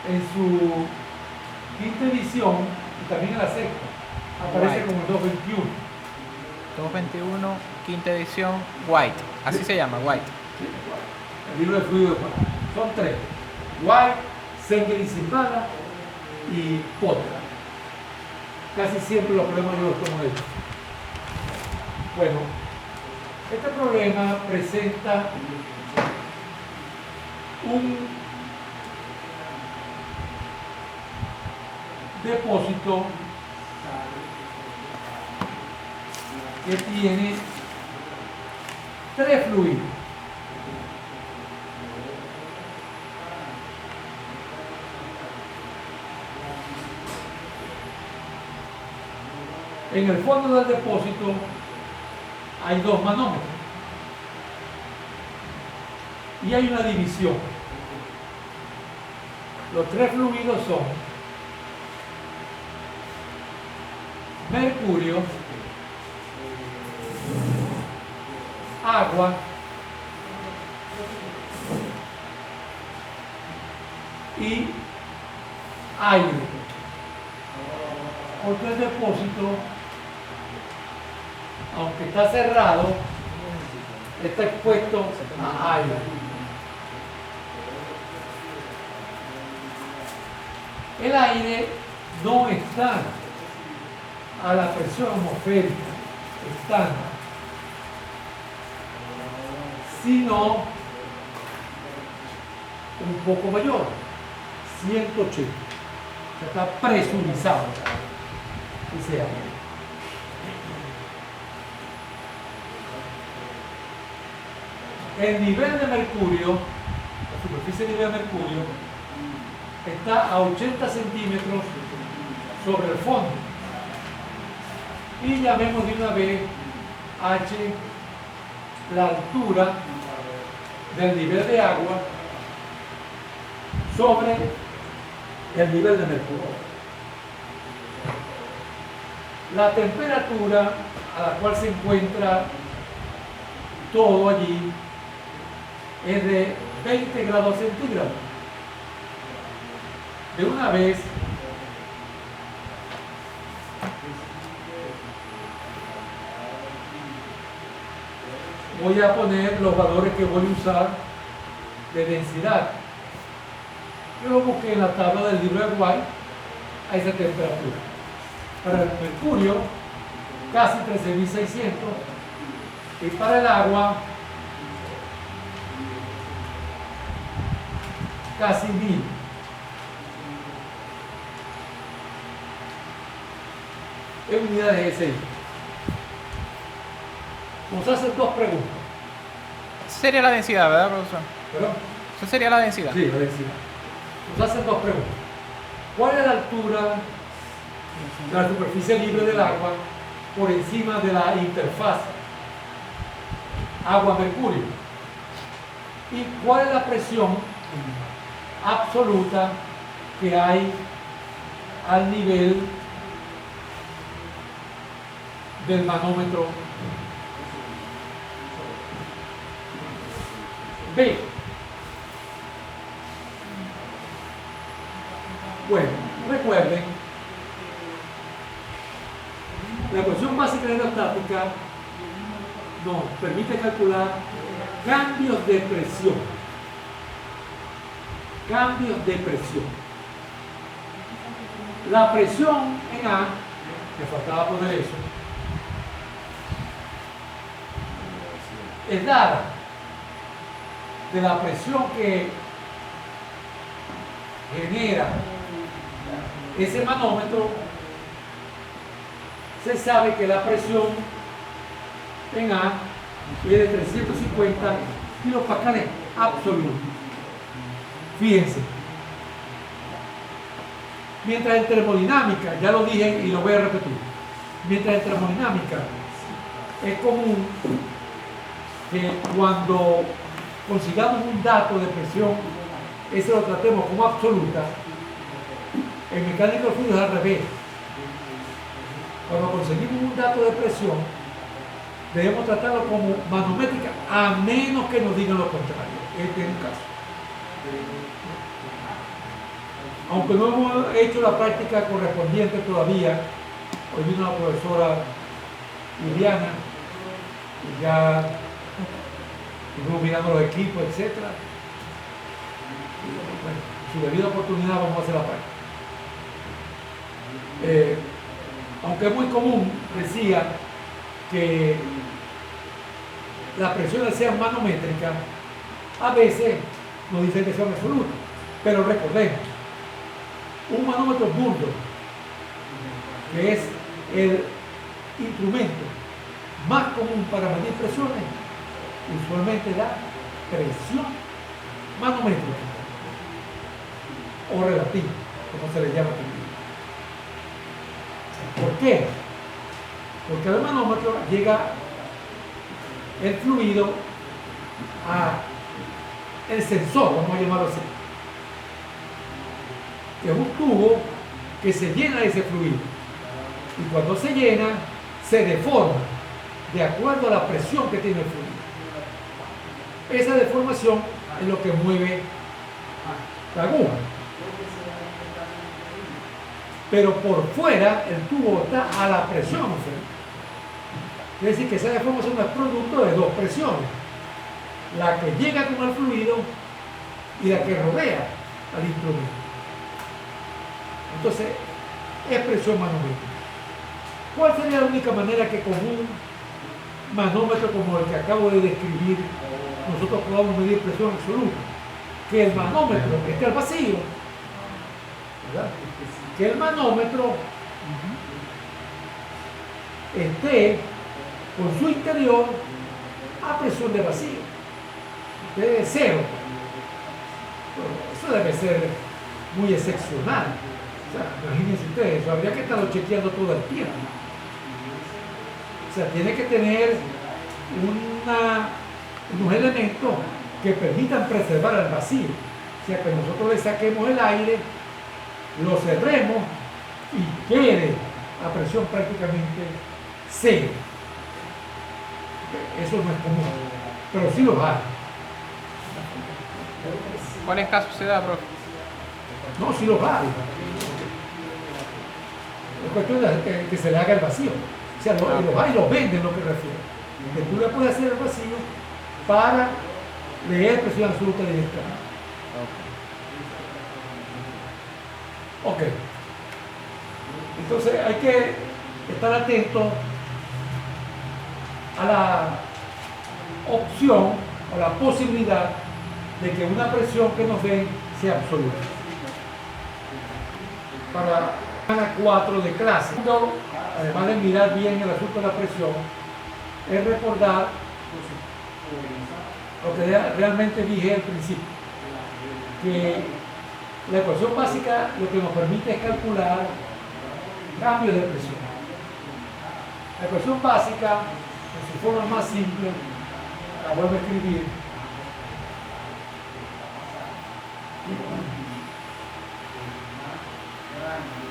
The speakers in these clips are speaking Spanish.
en su quinta edición y también en la sexta aparece White. como el 221. 221, quinta edición, White. Así Sí. se llama, White. Sí, el libro de fluido de Juan. Son tres: White, Sanger y Simbala y Potter. Casi siempre los problemas yo los tomo de ellos. Bueno, este problema presenta un depósito que tiene tres fluidos. En el fondo del depósito hay dos manómetros y hay una división. Los tres fluidos son mercurio, agua y aire. Porque el depósito, aunque está cerrado, está expuesto a aire. El aire no está a la presión atmosférica estándar, sino un poco mayor, 180. O sea, está presurizado ese aire. El nivel de mercurio, la superficie de nivel de mercurio, está a 80 centímetros sobre el fondo. Y llamemos de una vez H la altura del nivel de agua sobre el nivel de mercurio. La temperatura a la cual se encuentra todo allí es de 20 grados centígrados. De una vez voy a poner los valores que voy a usar de densidad. Yo lo busqué en la tabla del libro de White a esa temperatura. Para el mercurio, casi 13.600, y para el agua, casi 1.000. En unidades SI. Nos hacen dos preguntas. Esa sería la densidad, ¿verdad, profesor? ¿Perdón? Esa sería la densidad. Sí, la densidad. Nos hacen dos preguntas. ¿Cuál es la altura de la superficie libre del agua por encima de la interfaz agua-mercurio? ¿Y cuál es la presión absoluta que hay al nivel del manómetro B? Bueno, recuerden, la ecuación básica de la estática nos permite calcular cambios de presión. Cambios de presión. La presión en A, me faltaba poner eso, es dada de la presión que genera ese manómetro. Se sabe que la presión en A es de 350 kilopascales absolutos. Fíjense. Mientras en termodinámica, ya lo dije y lo voy a repetir, mientras en termodinámica es común que cuando consigamos un dato de presión, ese lo tratemos como absoluta, en mecánica de fluidos es al revés. Cuando conseguimos un dato de presión, debemos tratarlo como manométrica, a menos que nos digan lo contrario. Este es un caso. aunque no hemos hecho la práctica correspondiente todavía, hoy vino la profesora Liliana y ya estuvimos mirando los equipos, etc. Bueno, en su debida oportunidad vamos a hacer la práctica. Aunque es muy común, decía, que las presiones sean manométricas, a veces nos dicen que son absolutas, pero recordemos, un manómetro burdo, que es el instrumento más común para medir presiones, usualmente da presión manométrica o relativa, como se le llama también. ¿Por qué? Porque al manómetro llega el fluido a el sensor, vamos a llamarlo así, que es un tubo que se llena de ese fluido, y cuando se llena se deforma de acuerdo a la presión que tiene el fluido. Esa deformación es lo que mueve la aguja, pero por fuera el tubo está a la presión atmosférica. Es decir, que esa deformación es producto de dos presiones, la que llega con el fluido y la que rodea al instrumento. Entonces, es presión manométrica. ¿Cuál sería la única manera que con un manómetro como el que acabo de describir nosotros podamos medir presión absoluta? Que el manómetro esté al vacío, ¿verdad? Que el manómetro esté con su interior a presión de vacío, de cero. Eso debe ser muy excepcional. O sea, imagínense ustedes, eso habría que estarlo chequeando todo el tiempo. O sea, tiene que tener unos elementos que permitan preservar el vacío. O sea, que nosotros le saquemos el aire, lo cerremos y quede a presión prácticamente cero. Eso no es común, pero sí los hay. ¿Cuál caso se da, profe? No, sí los hay. Es cuestión de que se le haga el vacío. O sea, los hay, los venden, lo que refiero. Que tú le puedes hacer el vacío para leer presión absoluta directamente. Ok. Entonces hay que estar atento a la opción o la posibilidad de que una presión que nos den sea absoluta. Para la 4 de clase, además de mirar bien el asunto de la presión, es recordar lo que realmente dije al principio, que la ecuación básica lo que nos permite es calcular cambios de presión. La ecuación básica, en su forma más simple, la vuelvo a escribir.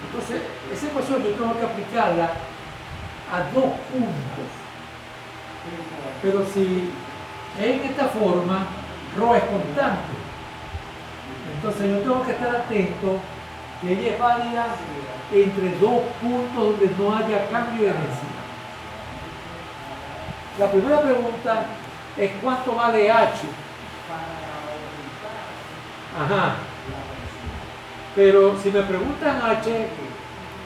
Entonces, esa ecuación yo tengo que aplicarla a dos puntos. Pero si es en esta forma, ρ es constante. Entonces yo tengo que estar atento que ella es válida entre dos puntos donde no haya cambio de densidad. La primera pregunta es ¿cuánto vale H? Ajá. Pero si me preguntan H,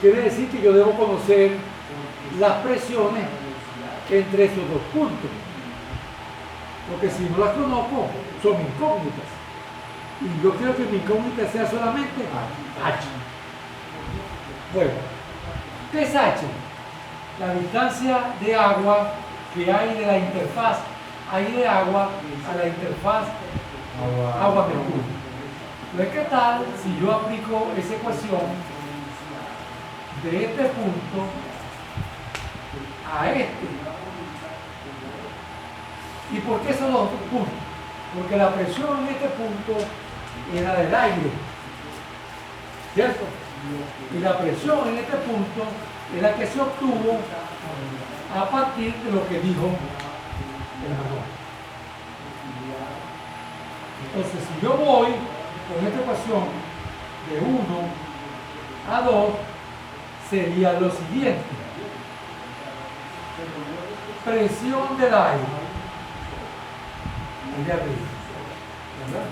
quiere decir que yo debo conocer las presiones entre esos dos puntos. Porque si no las conozco, son incógnitas. Y yo quiero que mi incógnita sea solamente H. Bueno, ¿qué es H? La distancia de agua que hay de la interfaz aire-agua a la interfaz agua-mercurio. Pues, ¿qué tal si yo aplico esa ecuación de este punto a este? ¿Y por qué son los otros puntos? Porque la presión en este punto era del aire, ¿cierto? Y la presión en este punto es la que se obtuvo a partir de lo que dijo el manual. Entonces, si yo voy con esta ecuación de 1 a 2 sería lo siguiente. Presión del aire. Allá arriba. ¿Verdad?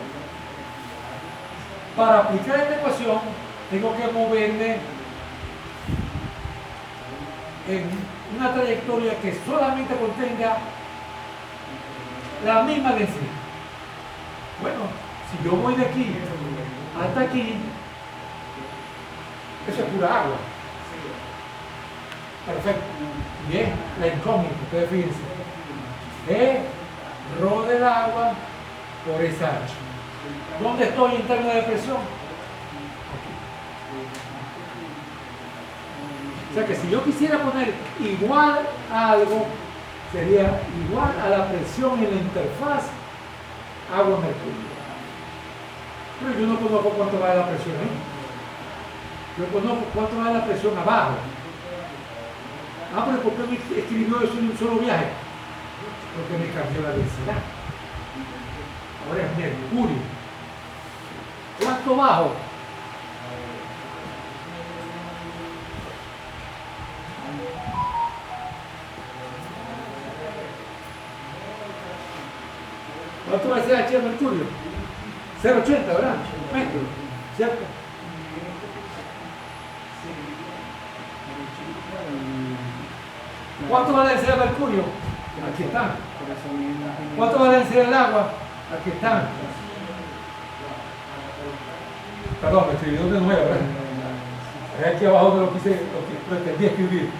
Para aplicar esta ecuación, tengo que moverme en una trayectoria que solamente contenga la misma densidad. Bueno, si yo voy de aquí hasta aquí, eso es pura agua. Perfecto. Bien, la incógnita, ustedes fíjense. Es rho del agua por esa H. ¿Dónde estoy en términos de presión? Aquí. O sea que si yo quisiera poner igual a algo, sería igual a la presión en la interfaz agua-mercurio. Pero yo no conozco cuánto va la presión ahí. Yo conozco cuánto va la presión abajo. Ah, pero ¿por qué me escribió eso en un solo viaje? Porque me cambió la densidad. Ahora es mercurio. ¿Cuánto bajo? ¿Cuánto va a ser H de mercurio? 0,80, ¿verdad? Metro, ¿cierto? ¿Cuánto va la densidad de mercurio? Aquí están. ¿Cuánto va la densidad del agua? Aquí están. Perdón, me escribí de nuevo, ¿verdad? Es aquí abajo de lo que pretendí escribir.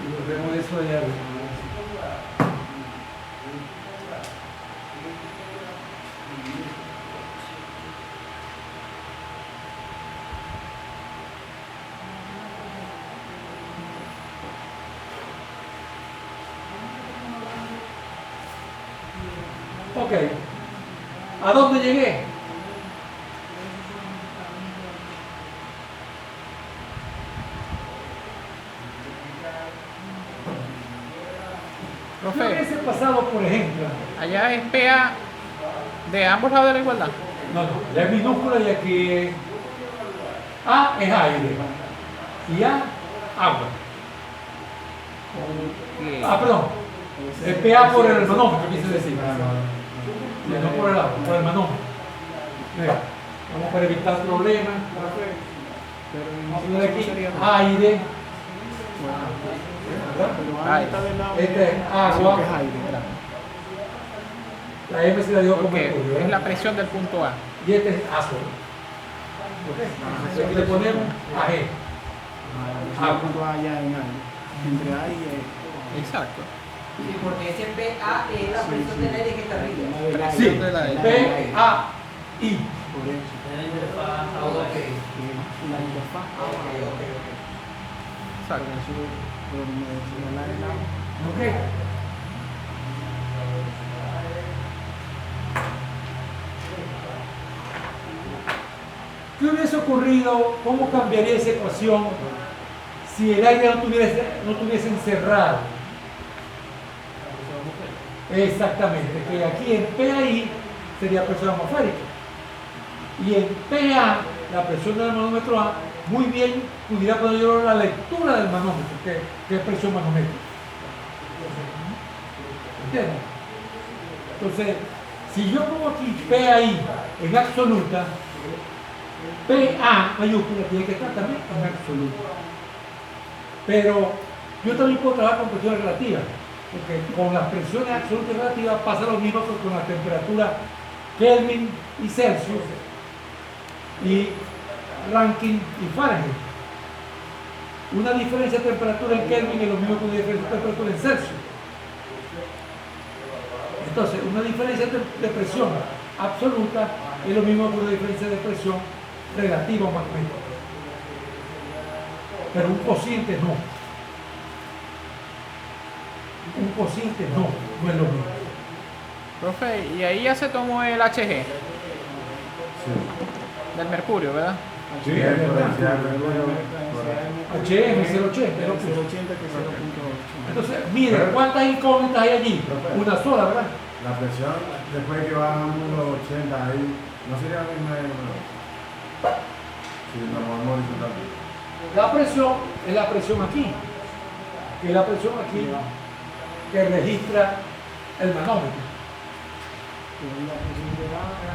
Y volvemos de eso allá arriba. Ok, ¿a dónde llegué? Yo Profe, hubiese pasado, por ejemplo, allá es PA de ambos lados de la igualdad. no, ya es minúscula y aquí es A es aire y A, agua. Ok. Perdón, es PA por el manómetro, quise decir. No por el agua, por el manómetro. Mira, vamos para evitar problemas. Vamos a poner aquí aire. ¿Verdad? Este es agua. La M se la dio como Porque mercurio, es ¿verdad? la presión del punto A. Y este es ácido. Entonces le ponemos AG. Agua allá en aire. Entre A y E. Exacto. Sí, porque ese PA es la presión del aire que está arriba. Sí, PAI. Por eso. La interfaz agua. Exacto. Por eso, por señalar el agua. ¿Ok? ¿Qué hubiese ocurrido? ¿Cómo cambiaría esa ecuación si el aire no estuviese encerrado? Exactamente, que aquí en PAI sería presión atmosférica. Y en PA, la presión del manómetro A, muy bien pudiera poder llevar la lectura del manómetro, que es presión manométrica. ¿Entiendes? Entonces, si yo pongo aquí PAI en absoluta, PA mayúscula tiene que estar también en absoluta. Pero yo también puedo trabajar con presiones relativas, porque con las presiones absolutas y relativas pasa lo mismo que con la temperatura Kelvin y Celsius y Rankine y Fahrenheit. Una diferencia de temperatura en Kelvin es lo mismo que una diferencia de temperatura en Celsius. Entonces, una diferencia de presión absoluta es lo mismo que una diferencia de presión relativa o magnética. Pero un cociente no. Un cociente no es lo mismo. Profe, y ahí ya se tomó el HG del mercurio, ¿verdad? Sí, Es es verdad. diferencial, HM 080, el lo puso. 080 que es 0.8. Entonces, miren, ¿cuántas incógnitas hay allí? Una sola, ¿verdad? La presión, después que bajamos los 80 ahí, no sería la misma de número. Si nos movemos horizontales. La presión es la presión aquí, que es la presión aquí que registra el manómetro.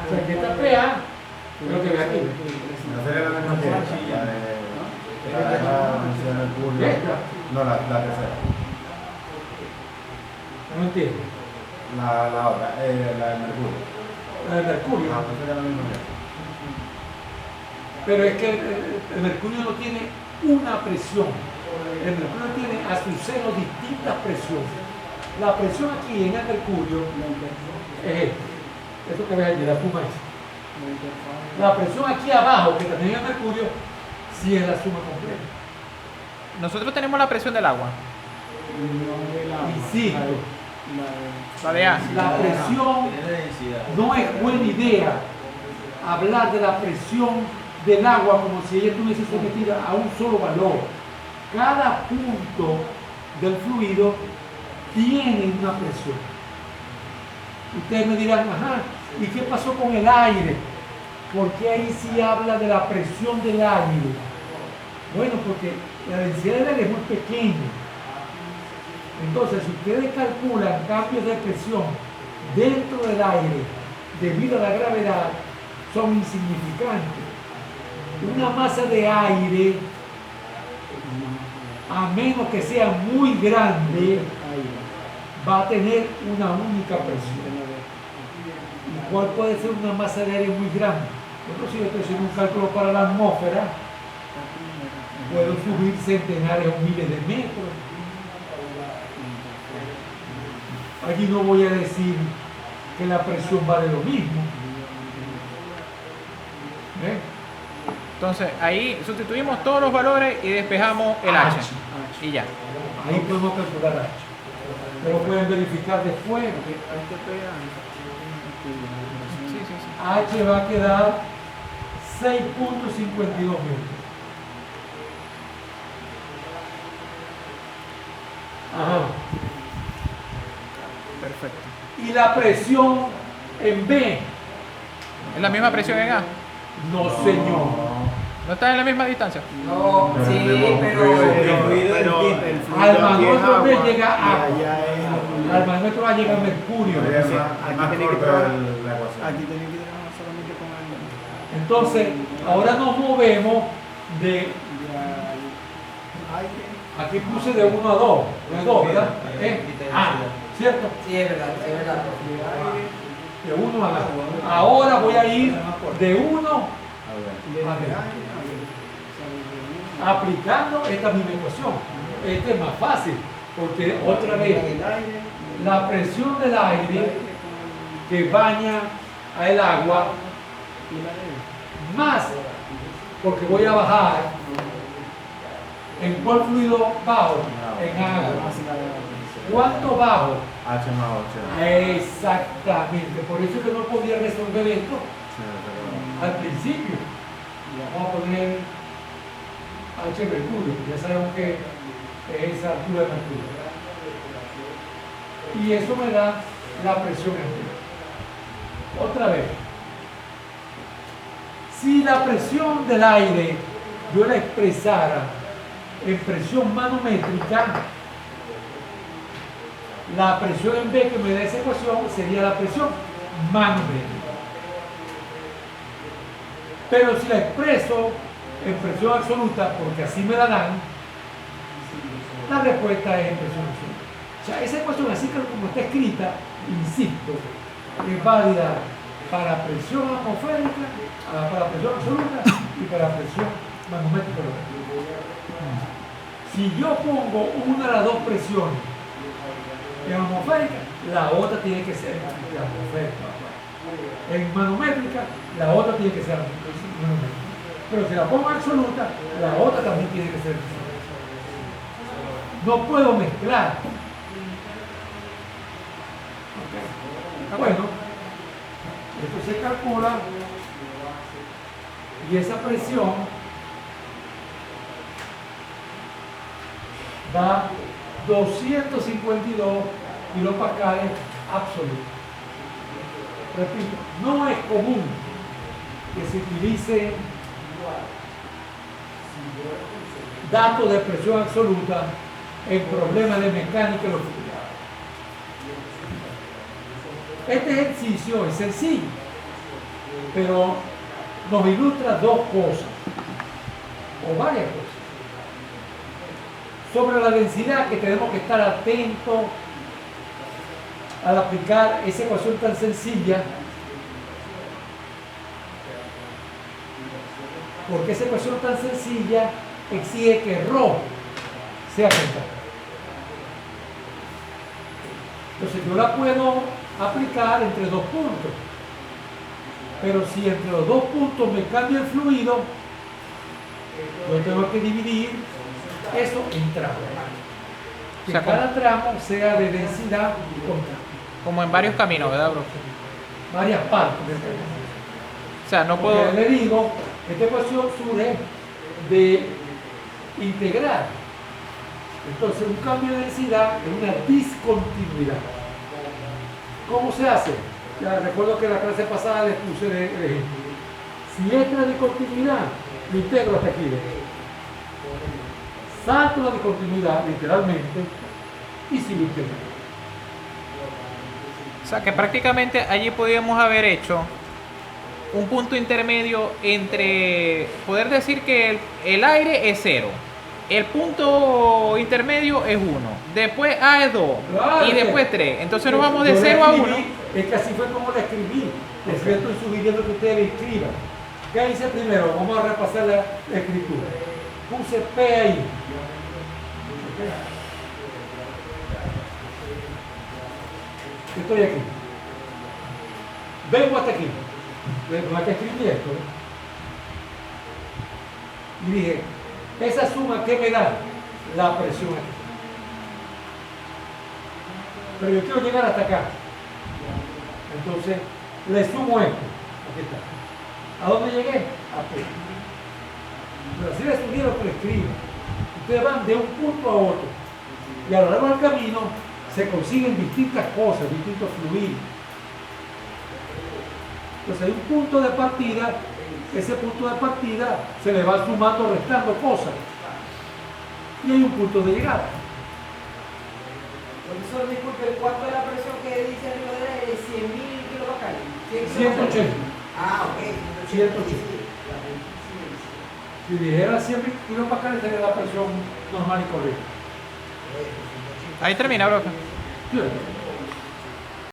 O sea, aquí está el PA, pero que ve aquí. No sería la misma que la de Mercurio. ¿Esta? No, la tercera. No entiendo. La otra, la de Mercurio. La de mercurio. No, no sería la misma que Pero es que el mercurio no tiene una presión. El mercurio tiene a su seno distintas presiones. La presión aquí en el mercurio es esta. Esto que ves allí, la suma es. La presión aquí abajo, que también es el mercurio, sí es la suma completa. Nosotros tenemos la presión del agua. Insisto, La de A. la presión no es buena idea hablar de la presión del agua como si ella estuviese sometida a un solo valor. Cada punto del fluido tiene una presión. Ustedes me dirán, ajá, ¿y qué pasó con el aire? ¿Por qué ahí sí habla de la presión del aire? Bueno, porque la densidad del aire es muy pequeña. Entonces, si ustedes calculan cambios de presión dentro del aire debido a la gravedad, son insignificantes. Una masa de aire, a menos que sea muy grande, va a tener una única presión. ¿Y cuál puede ser una masa de aire muy grande? Bueno, si yo estoy haciendo un cálculo para la atmósfera, puedo subir centenares o miles de metros. Allí no voy a decir que la presión vale lo mismo. ¿Ven? Entonces ahí sustituimos todos los valores y despejamos el H. Y ya. Ahí podemos calcular H. Pero pueden verificar después. Sí, sí, sí. H va a quedar 6.52 metros. Ajá. Perfecto. Y la presión en B, ¿Es la misma presión en A? no señor. ¿No está en la misma distancia? No, sí, pero Al manómetro B llega a allá es al manómetro A llega mercurio. más tiene que corta trabajar. la ecuación. aquí tenía que trabajar solamente con el Entonces, ahora nos movemos de, aire. aquí puse de 1 a 2, de 2, ¿verdad? ¿Cierto? sí, es verdad, sí, es verdad. De 1 a 2. Ahora voy a ir de 1 A ver. aplicando esta misma ecuación. Este es más fácil, porque otra vez, la presión del aire que baña al agua, más, porque voy a bajar, ¿en cuál fluido bajo? En agua. ¿Cuánto bajo? H más 8. Exactamente, por eso es que no podía resolver esto al principio. Vamos a poner H mercurio, ya sabemos que es esa altura de mercurio. Y eso me da la presión en B. Otra vez, si la presión del aire yo la expresara en presión manométrica, la presión en B que me da esa ecuación sería la presión manométrica. Pero si la expreso en presión absoluta, porque así me la dan, la respuesta es en presión absoluta. O sea, esa ecuación así como está escrita, insisto, es válida para presión atmosférica, para presión absoluta y para presión manométrica. Si yo pongo una de las dos presiones en atmosférica, la otra tiene que ser atmosférica. En manométrica, la otra tiene que ser manométrica. Pero si la pongo absoluta, la otra también tiene que ser absoluta. No puedo mezclar. Bueno, esto se calcula y esa presión da 252 kilopascales absolutos. Repito, no es común que se utilice datos de presión absoluta en problemas de mecánica de los fluidos. Este ejercicio es sencillo, pero nos ilustra dos cosas, o varias cosas. Sobre la densidad, que tenemos que estar atentos al aplicar esa ecuación tan sencilla, porque esa ecuación tan sencilla exige que ρ sea constante. Entonces yo la puedo aplicar entre dos puntos, pero si entre los dos puntos me cambia el fluido, yo tengo que dividir eso en tramos, que O sea, cada tramo sea de densidad constante, Como en varios caminos, ¿verdad, bro? varias partes del camino. O sea, no Porque puedo... le digo, esta ecuación surge de integrar. Entonces, un cambio de densidad es una discontinuidad. ¿Cómo se hace? Ya recuerdo que en la clase pasada les puse el ejemplo. Si esta es la discontinuidad, lo integro hasta aquí. Salto la discontinuidad, literalmente, y sigo integrando. O sea, que prácticamente allí podíamos haber hecho un punto intermedio entre poder decir que el aire es 0, el punto intermedio es 1, después A es 2 Claro, y después 3. Entonces nos vamos de Yo la 0 a 1. escribí, es que así fue como la escribí. Les estoy sugiriendo que ustedes la escriban. ¿Qué hice primero? Vamos a repasar la escritura. Puse P ahí. Estoy aquí. Vengo hasta aquí. Vengo hasta escribí esto. Y dije, esa suma, ¿qué me da? La presión aquí. Pero yo quiero llegar hasta acá. Entonces, le sumo esto. Aquí está. ¿A dónde llegué? A P. Pero si les sugiero que lo escriban. Ustedes van de un punto a otro. Y a lo largo del camino se consiguen distintas cosas, distintos fluidos. Entonces hay un punto de partida, ese punto de partida se le va sumando, restando cosas. Y hay un punto de llegada. Profesor, disculpe, ¿cuánto es la presión que dice arriba de la es 100.000 kilopascales? 180. Ah, ok. 180. Si dijera 100 kilopascales, sería la presión normal y corriente. Ahí termina, bro. Sí.